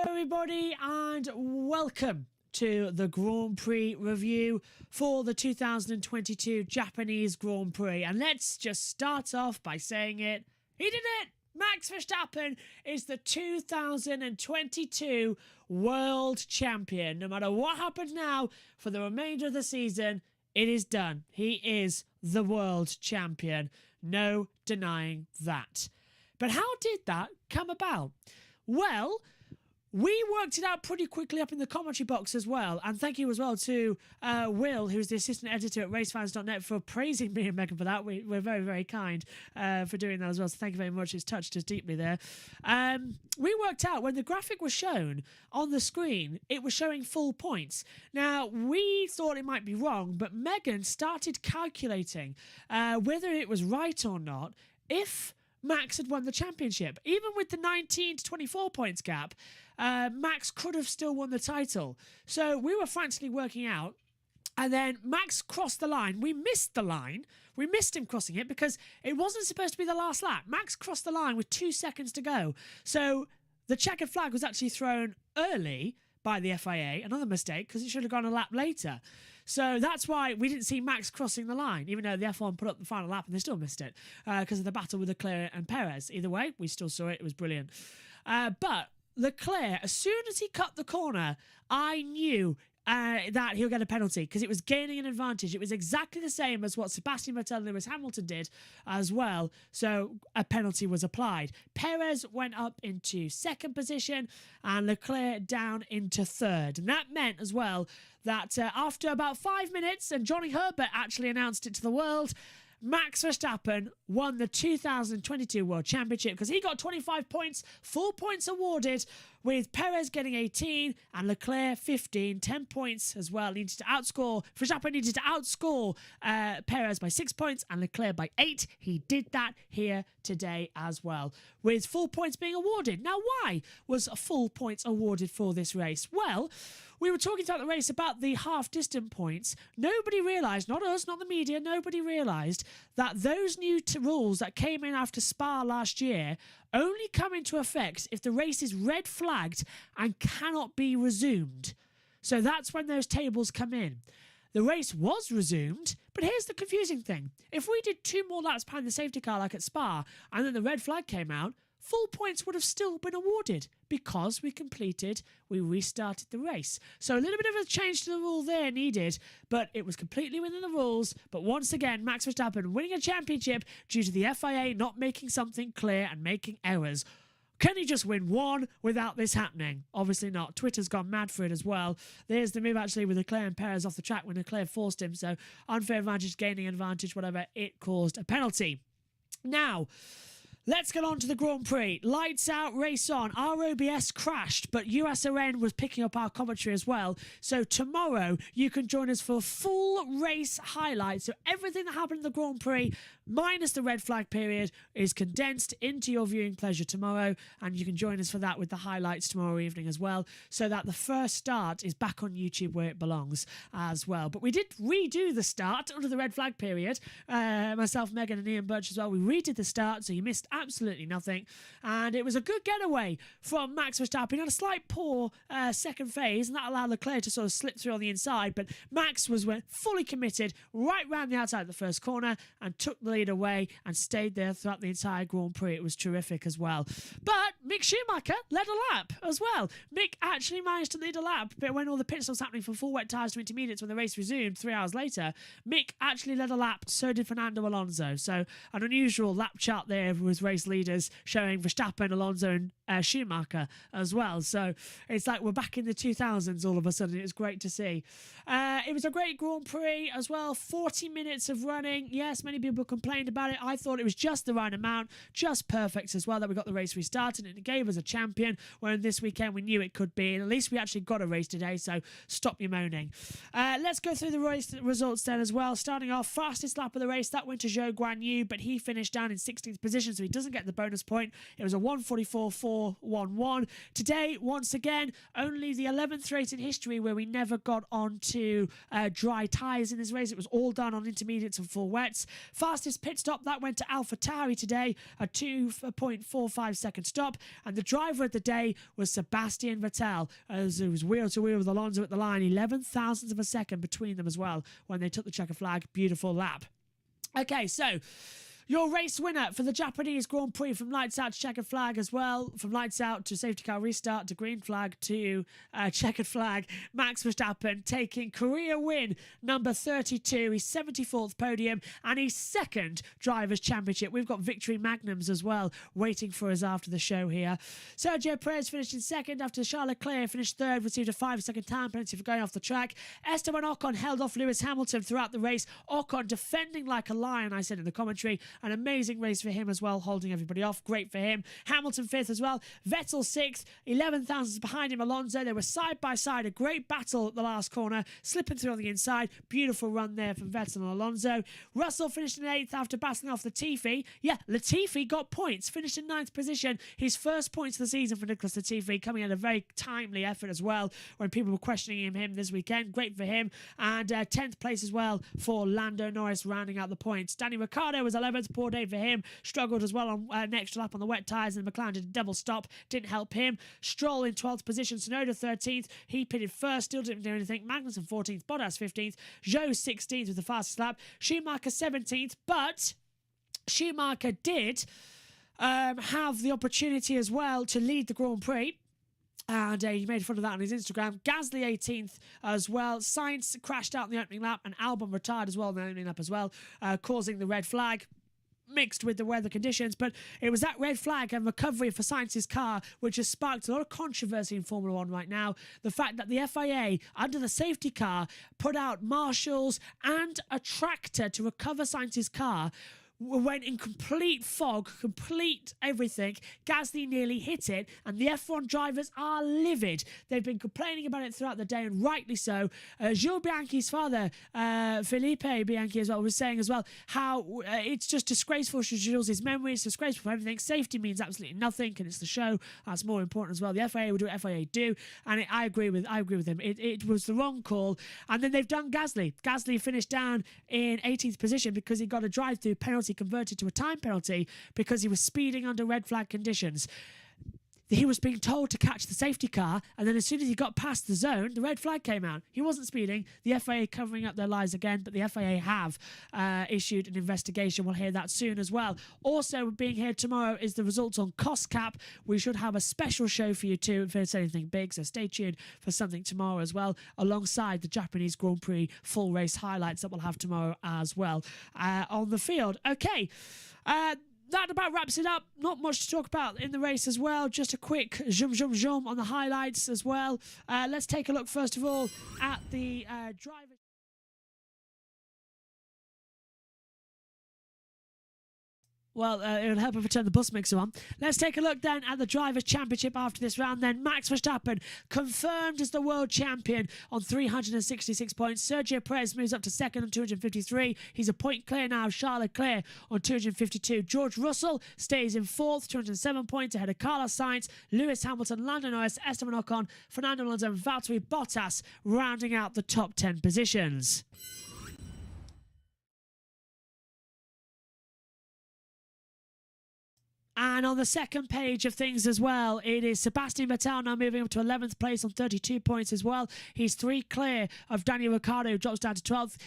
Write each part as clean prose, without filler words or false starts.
everybody, and welcome to the Grand Prix review for the 2022 Japanese Grand Prix. And let's just start off by saying it. He did it! Max Verstappen is the 2022 World Champion. No matter what happens now for the remainder of the season, it is done. He is the World Champion. No denying that. But how did that come about? Well, we worked it out pretty quickly up in the commentary box as well. And thank you as well to Will, who's the assistant editor at racefans.net, for praising me and Megan for that. We're very, very kind for doing that as well. So thank you very much. It's touched us deeply there. We worked out when the graphic was shown on the screen, it was showing full points. Now, we thought it might be wrong, but Megan started calculating whether it was right or not if Max had won the championship. Even with the 19 to 24 points gap, Max could have still won the title. So we were frantically working out, and then Max crossed the line. We missed the line. We missed him crossing it because it wasn't supposed to be the last lap. Max crossed the line with 2 seconds to go. So the checkered flag was actually thrown early by the FIA. Another mistake, because it should have gone a lap later. So that's why we didn't see Max crossing the line, even though the F1 put up the final lap and they still missed it because of the battle with Leclerc and Perez. Either way, we still saw it. It was brilliant. But Leclerc, as soon as he cut the corner, I knew that he'll get a penalty because it was gaining an advantage. It was exactly the same as what Sebastian Vettel and Lewis Hamilton did as well. So a penalty was applied. Perez went up into second position and Leclerc down into third. And that meant as well that after about 5 minutes, and Johnny Herbert actually announced it to the world, Max Verstappen won the 2022 World Championship because he got 25 points, 4 points awarded, with Perez getting 18 and Leclerc 15, 10 points as well. Verstappen needed to outscore Perez by 6 points and Leclerc by 8. He did that here today as well, with full points being awarded. Now, why was full points awarded for this race? Well, we were talking throughout the race about the half-distant points. Nobody realised, not us, not the media, nobody realised that those new rules that came in after Spa last year only come into effect if the race is red flagged and cannot be resumed. So that's when those tables come in. The race was resumed, but here's the confusing thing. If we did 2 more laps behind the safety car like at Spa and then the red flag came out, full points would have still been awarded because we restarted the race. So a little bit of a change to the rule there needed, but it was completely within the rules. But once again, Max Verstappen winning a championship due to the FIA not making something clear and making errors. Can he just win one without this happening? Obviously not. Twitter's gone mad for it as well. There's the move actually with Leclerc and Perez off the track when Leclerc forced him. So unfair advantage, gaining advantage, whatever. It caused a penalty. Now, let's get on to the Grand Prix. Lights out, race on. Our OBS crashed, but USRN was picking up our commentary as well. So tomorrow, you can join us for full race highlights. So everything that happened in the Grand Prix, minus the red flag period, is condensed into your viewing pleasure tomorrow. And you can join us for that with the highlights tomorrow evening as well. So that the first start is back on YouTube where it belongs as well. But we did redo the start under the red flag period. Myself, Megan and Ian Birch as well. We redid the start, so you missed absolutely nothing, and it was a good getaway from Max Verstappen. He had a slight poor second phase, and that allowed Leclerc to sort of slip through on the inside, but Max went fully committed right round the outside of the first corner and took the lead away and stayed there throughout the entire Grand Prix. It was terrific as well. But Mick Schumacher led a lap as well. Mick actually managed to lead a lap, but when all the pit stops happening from full wet tyres to intermediates when the race resumed 3 hours later, Mick actually led a lap, so did Fernando Alonso. So an unusual lap chart there with race leaders showing Verstappen, Alonso and Schumacher as well. So it's like we're back in the 2000s all of a sudden. It was great to see. It was a great Grand Prix as well. 40 minutes of running. Yes, many people complained about it. I thought it was just the right amount, just perfect as well that we got the race restarted and it gave us a champion, where this weekend we knew it could be, and at least we actually got a race today, so stop your moaning. Let's go through the race results then as well. Starting off, fastest lap of the race, that went to Zhou Guanyu, but he finished down in 16th position, so he doesn't get the bonus point. It was a 1:44.411. Today, once again, only the 11th race in history where we never got onto dry tyres in this race. It was all done on intermediates and full wets. Fastest pit stop, that went to AlphaTauri today, a 2.45 second stop. And the driver of the day was Sebastian Vettel, as it was wheel to wheel with Alonso at the line, 11 thousandths of a second between them as well when they took the checker flag. Beautiful lap. Okay, so your race winner for the Japanese Grand Prix, from lights out to checkered flag as well, from lights out to safety car restart to green flag to checkered flag, Max Verstappen taking career win number 32, his 74th podium and his second Drivers' Championship. We've got victory magnums as well waiting for us after the show here. Sergio Perez finished in second after Charles Leclerc finished third, received a 5-second time penalty for going off the track. Esteban Ocon held off Lewis Hamilton throughout the race. Ocon defending like a lion, I said in the commentary. An amazing race for him as well, holding everybody off. Great for him. Hamilton fifth as well. Vettel sixth. 11 thousandths behind him, Alonso. They were side by side. A great battle at the last corner. Slipping through on the inside. Beautiful run there from Vettel and Alonso. Russell finished in eighth after battling off Latifi. Yeah, Latifi got points. Finished in ninth position. His first points of the season for Nicholas Latifi, coming at a very timely effort as well when people were questioning him this weekend. Great for him. And 10th place as well for Lando Norris, rounding out the points. Danny Ricciardo was 11th. Poor day for him. Struggled as well on an extra lap on the wet tyres, and McLaren did a double stop. Didn't help him. Stroll in 12th position. Tsunoda 13th. He pitted first. Still didn't do anything. Magnussen 14th. Bottas 15th. Zhou 16th with the fastest lap. Schumacher 17th. But Schumacher did have the opportunity as well to lead the Grand Prix. And he made fun of that on his Instagram. Gasly 18th as well. Sainz crashed out in the opening lap, and Albon retired as well in the opening lap as well, causing the red flag, mixed with the weather conditions. But it was that red flag and recovery for Sainz's car which has sparked a lot of controversy in Formula 1 right now. The fact that the FIA, under the safety car, put out marshals and a tractor to recover Sainz's car, went in complete fog, complete everything. Gasly nearly hit it, and the F1 drivers are livid. They've been complaining about it throughout the day, and rightly so. Jules Bianchi's father, Felipe Bianchi as well, was saying as well how it's just disgraceful for Jules' memory, it's disgraceful for everything. Safety means absolutely nothing, and it's the show that's more important as well. The FIA will do what FIA do, and I agree with him. It was the wrong call. And then they've done Gasly. Gasly finished down in 18th position because he got a drive-through penalty converted to a time penalty because he was speeding under red flag conditions. He was being told to catch the safety car, and then as soon as he got past the zone, the red flag came out. He wasn't speeding. The FIA covering up their lies again, but the FIA have issued an investigation. We'll hear that soon as well. Also, being here tomorrow is the results on cost cap. We should have a special show for you too if there's anything big, so stay tuned for something tomorrow as well, alongside the Japanese Grand Prix full race highlights that we'll have tomorrow as well on the field. Okay. That about wraps it up. Not much to talk about in the race as well. Just a quick zoom on the highlights as well. Let's take a look first of all at the driver. Well, it'll help if I turn the bus mixer on. Let's take a look then at the Drivers' Championship after this round then. Max Verstappen confirmed as the world champion on 366 points. Sergio Perez moves up to second on 253. He's a point clear now. Charles Leclerc on 252. George Russell stays in fourth, 207 points ahead of Carlos Sainz, Lewis Hamilton, Lando Norris, Esteban Ocon, Fernando Alonso and Valtteri Bottas rounding out the top 10 positions. And on the second page of things as well, it is Sebastian Vettel now moving up to 11th place on 32 points as well. He's 3 clear of Daniel Ricciardo, who drops down to 12th.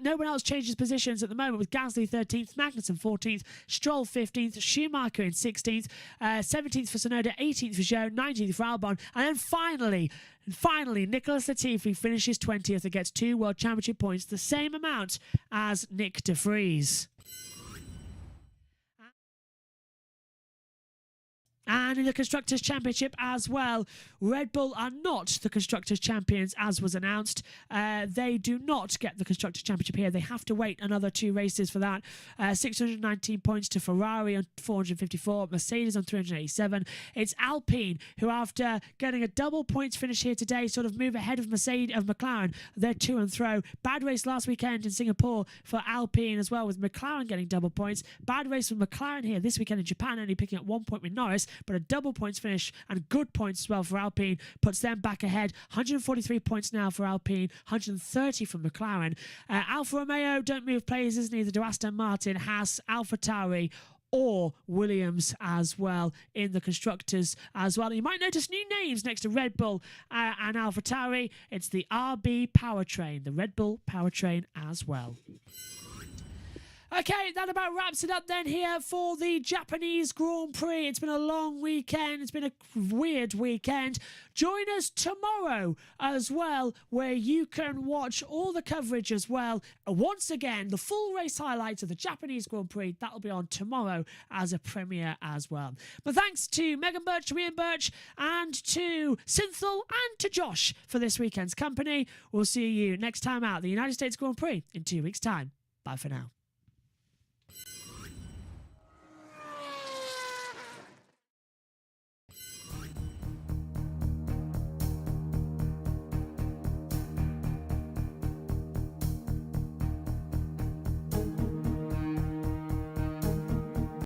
No one else changes positions at the moment, with Gasly 13th, Magnussen 14th, Stroll 15th, Schumacher in 16th, 17th for Tsunoda, 18th for Zhou, 19th for Albon. And then finally, Nicholas Latifi finishes 20th and gets 2 World Championship points, the same amount as Nick de Vries. And in the Constructors' Championship as well, Red Bull are not the Constructors' Champions as was announced. They do not get the Constructors' Championship here. They have to wait another 2 races for that. 619 points to Ferrari on 454, Mercedes on 387. It's Alpine who, after getting a double points finish here today, sort of move ahead of McLaren. They're to and fro. Bad race last weekend in Singapore for Alpine as well, with McLaren getting double points. Bad race for McLaren here this weekend in Japan, only picking up 1 point with Norris, but a double points finish and good points as well for Alpine puts them back ahead. 143 points now for Alpine, 130 from McLaren. Alfa Romeo don't move places, neither do Aston Martin, Haas, AlphaTauri, or Williams as well in the Constructors as well. And you might notice new names next to Red Bull and AlphaTauri. It's the RB Powertrain, the Red Bull Powertrain as well. Okay, that about wraps it up then here for the Japanese Grand Prix. It's been a long weekend. It's been a weird weekend. Join us tomorrow as well, where you can watch all the coverage as well. Once again, the full race highlights of the Japanese Grand Prix. That'll be on tomorrow as a premiere as well. But thanks to Megan Birch, to Ian Birch, and to Synthel and to Josh for this weekend's company. We'll see you next time out, the United States Grand Prix, in 2 weeks' time. Bye for now.